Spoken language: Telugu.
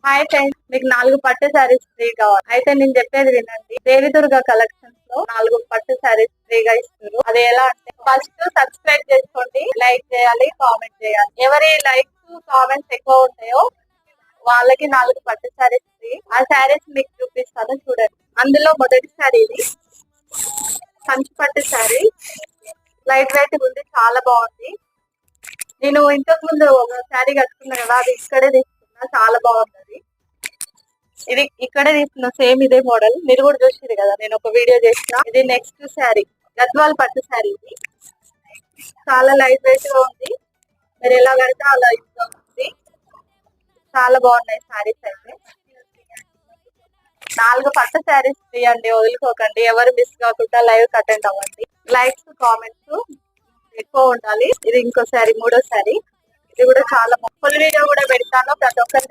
హాయ్ ఫ్రెండ్స్, మీకు 4 పట్టు శారీస్ ఫ్రీ కావాలి అయితే నేను చెప్పేది వినండి. దేవిదుర్గ కలెక్షన్స్ లో 4 పట్టు శారీస్ ఫ్రీగా ఇస్తారు. అది ఎలా అంటే ఫస్ట్ సబ్స్క్రైబ్ చేసుకోండి, లైక్ చేయాలి, కామెంట్ చేయాలి. ఎవరి లైక్స్ కామెంట్స్ ఎక్కువ ఉంటాయో వాళ్ళకి 4 పట్టు శారీస్ ఫ్రీ. ఆ శారీస్ మీకు చూపిస్తాను చూడండి. అందులో మొదటి శారీ ఇది కంచి పట్టు శారీ. లైట్ వెయిట్ ఉంది, చాలా బాగుంది. నేను ఇంతకు ముందు ఒక శారీ కట్టుకున్నా కదా, అది ఇక్కడే తీసుకున్నా, చాలా బాగుంది. ఇది ఇక్కడే తీసుకున్న సేమ్ ఇదే మోడల్, మీరు కూడా చూసారు కదా, నేను ఒక వీడియో చేసిన. ఇది నెక్స్ట్ శారీ గద్వాల్ పట్టు శారీ. ఇది చాలా లైట్ వెయిట్ గా ఉంది, మీరు ఎలా కడితే అలా యూజ్ అవుతుంది. చాలా బాగున్నాయి శారీస్ అయితే. 4 పట్టు శారీస్ తీయండి, వదులుకోకండి. ఎవరు మిస్ కాకుండా లైవ్ అటెండ్ అవ్వండి. లైక్స్ కామెంట్స్ ఎక్కువ ఉండాలి. ఇది ఇంకో శారీ, మూడో శారీ. ఇది కూడా చాలా ఫుల్ వీడియో కూడా పెడతాను, ప్రతి ఒక్కరి